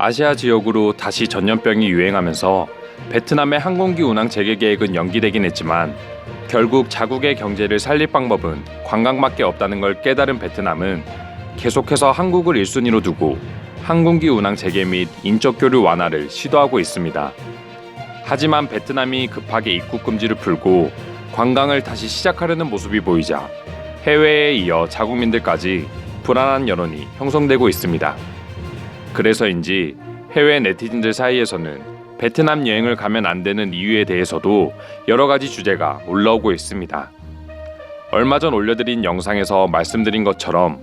아시아 지역으로 다시 전염병이 유행하면서 베트남의 항공기 운항 재개 계획은 연기되긴 했지만 결국 자국의 경제를 살릴 방법은 관광밖에 없다는 걸 깨달은 베트남은 계속해서 한국을 1순위로 두고 항공기 운항 재개 및 인적 교류 완화를 시도하고 있습니다. 하지만 베트남이 급하게 입국 금지를 풀고 관광을 다시 시작하려는 모습이 보이자 해외에 이어 자국민들까지 불안한 여론이 형성되고 있습니다. 그래서인지 해외 네티즌들 사이에서는 베트남 여행을 가면 안 되는 이유에 대해서도 여러 가지 주제가 올라오고 있습니다. 얼마 전 올려드린 영상에서 말씀드린 것처럼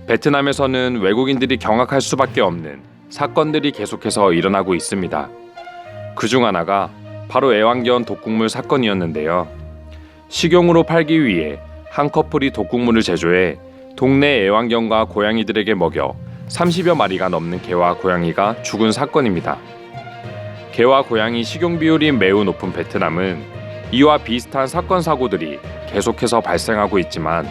베트남에서는 외국인들이 경악할 수밖에 없는 사건들이 계속해서 일어나고 있습니다. 그중 하나가 바로 애완견 독국물 사건이었는데요. 식용으로 팔기 위해 한 커플이 독국물을 제조해 동네 애완견과 고양이들에게 먹여 30여 마리가 넘는 개와 고양이가 죽은 사건입니다. 개와 고양이 식용 비율이 매우 높은 베트남은 이와 비슷한 사건 사고들이 계속해서 발생하고 있지만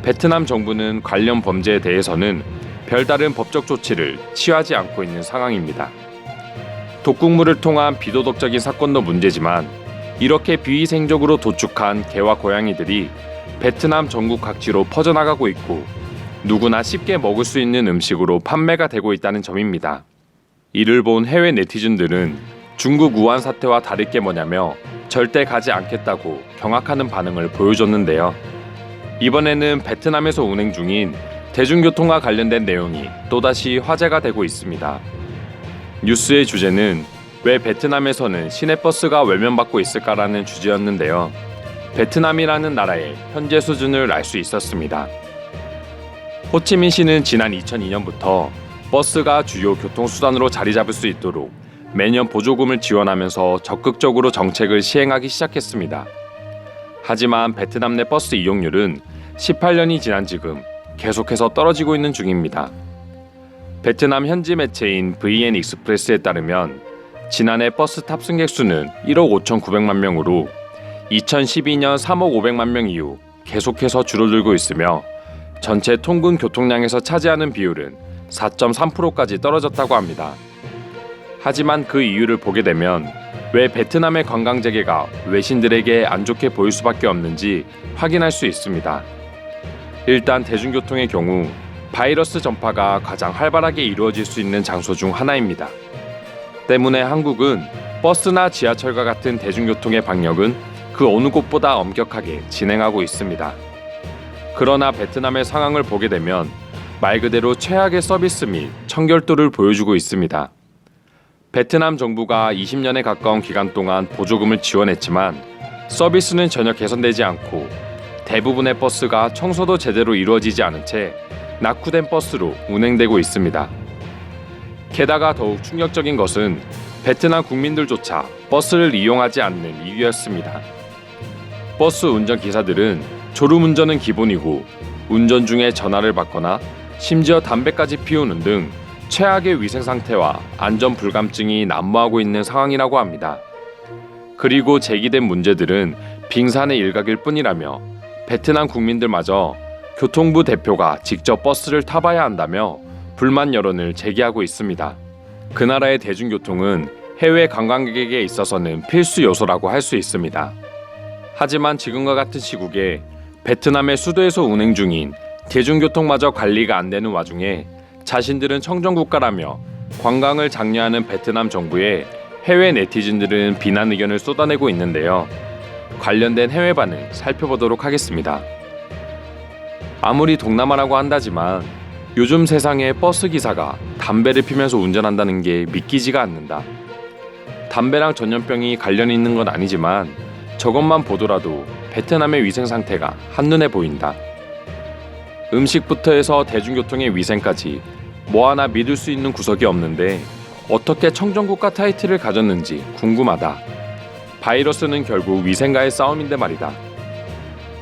베트남 정부는 관련 범죄에 대해서는 별다른 법적 조치를 취하지 않고 있는 상황입니다. 독국물을 통한 비도덕적인 사건도 문제지만 이렇게 비위생적으로 도축한 개와 고양이들이 베트남 전국 각지로 퍼져나가고 있고 누구나 쉽게 먹을 수 있는 음식으로 판매가 되고 있다는 점입니다. 이를 본 해외 네티즌들은 중국 우한 사태와 다를 게 뭐냐며 절대 가지 않겠다고 경악하는 반응을 보여줬는데요. 이번에는 베트남에서 운행 중인 대중교통과 관련된 내용이 또다시 화제가 되고 있습니다. 뉴스의 주제는 왜 베트남에서는 시내버스가 외면받고 있을까라는 주제였는데요. 베트남이라는 나라의 현재 수준을 알 수 있었습니다. 호치민시는 지난 2002년부터 버스가 주요 교통수단으로 자리 잡을 수 있도록 매년 보조금을 지원하면서 적극적으로 정책을 시행하기 시작했습니다. 하지만 베트남 내 버스 이용률은 18년이 지난 지금 계속해서 떨어지고 있는 중입니다. 베트남 현지 매체인 VN 익스프레스에 따르면 지난해 버스 탑승객 수는 1억 5,900만 명으로 2012년 3억 500만 명 이후 계속해서 줄어들고 있으며 전체 통근 교통량에서 차지하는 비율은 4.3%까지 떨어졌다고 합니다. 하지만 그 이유를 보게 되면 왜 베트남의 관광 재개가 외신들에게 안 좋게 보일 수밖에 없는지 확인할 수 있습니다. 일단 대중교통의 경우 바이러스 전파가 가장 활발하게 이루어질 수 있는 장소 중 하나입니다. 때문에 한국은 버스나 지하철과 같은 대중교통의 방역은 그 어느 곳보다 엄격하게 진행하고 있습니다. 그러나 베트남의 상황을 보게 되면 말 그대로 최악의 서비스 및 청결도를 보여주고 있습니다. 베트남 정부가 20년에 가까운 기간 동안 보조금을 지원했지만 서비스는 전혀 개선되지 않고 대부분의 버스가 청소도 제대로 이루어지지 않은 채 낙후된 버스로 운행되고 있습니다. 게다가 더욱 충격적인 것은 베트남 국민들조차 버스를 이용하지 않는 이유였습니다. 버스 운전기사들은 졸음운전은 기본이고 운전 중에 전화를 받거나 심지어 담배까지 피우는 등 최악의 위생 상태와 안전 불감증이 난무하고 있는 상황이라고 합니다. 그리고 제기된 문제들은 빙산의 일각일 뿐이라며 베트남 국민들마저 교통부 대표가 직접 버스를 타봐야 한다며 불만 여론을 제기하고 있습니다. 그 나라의 대중교통은 해외 관광객에게 있어서는 필수 요소라고 할 수 있습니다. 하지만 지금과 같은 시국에 베트남의 수도에서 운행 중인 대중교통마저 관리가 안 되는 와중에 자신들은 청정국가라며 관광을 장려하는 베트남 정부에 해외 네티즌들은 비난 의견을 쏟아내고 있는데요. 관련된 해외 반응 살펴보도록 하겠습니다. 아무리 동남아라고 한다지만 요즘 세상에 버스 기사가 담배를 피면서 운전한다는 게 믿기지가 않는다. 담배랑 전염병이 관련이 있는 건 아니지만 저것만 보더라도 베트남의 위생 상태가 한눈에 보인다. 음식부터 해서 대중교통의 위생까지 뭐 하나 믿을 수 있는 구석이 없는데 어떻게 청정국가 타이틀을 가졌는지 궁금하다. 바이러스는 결국 위생과의 싸움인데 말이다.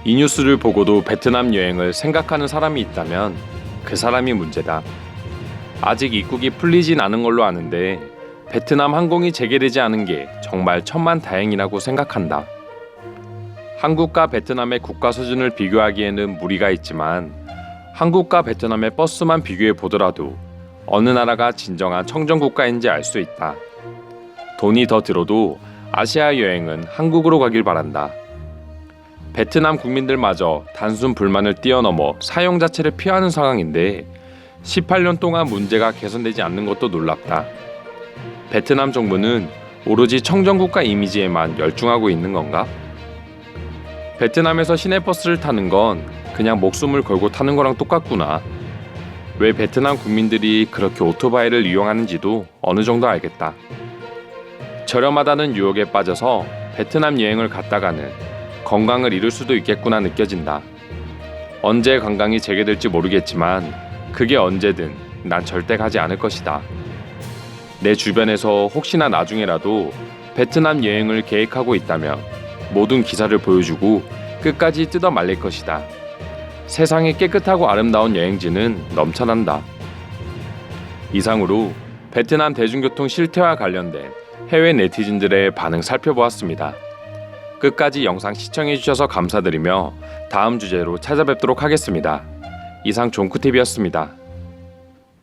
이 뉴스를 보고도 베트남 여행을 생각하는 사람이 있다면 그 사람이 문제다. 아직 입국이 풀리진 않은 걸로 아는데 베트남 항공이 재개되지 않은 게 정말 천만다행이라고 생각한다. 한국과 베트남의 국가 수준을 비교하기에는 무리가 있지만 한국과 베트남의 버스만 비교해 보더라도 어느 나라가 진정한 청정국가인지 알 수 있다. 돈이 더 들어도 아시아 여행은 한국으로 가길 바란다. 베트남 국민들마저 단순 불만을 뛰어넘어 사용 자체를 피하는 상황인데 18년 동안 문제가 개선되지 않는 것도 놀랍다. 베트남 정부는 오로지 청정국가 이미지에만 열중하고 있는 건가? 베트남에서 시내버스를 타는 건 그냥 목숨을 걸고 타는 거랑 똑같구나. 왜 베트남 국민들이 그렇게 오토바이를 이용하는지도 어느 정도 알겠다. 저렴하다는 유혹에 빠져서 베트남 여행을 갔다가는 건강을 잃을 수도 있겠구나 느껴진다. 언제 관광이 재개될지 모르겠지만 그게 언제든 난 절대 가지 않을 것이다. 내 주변에서 혹시나 나중에라도 베트남 여행을 계획하고 있다면 모든 기사를 보여주고 끝까지 뜯어 말릴 것이다. 세상에 깨끗하고 아름다운 여행지는 넘쳐난다. 이상으로 베트남 대중교통 실태와 관련된 해외 네티즌들의 반응 살펴보았습니다. 끝까지 영상 시청해주셔서 감사드리며 다음 주제로 찾아뵙도록 하겠습니다. 이상 종쿠TV였습니다.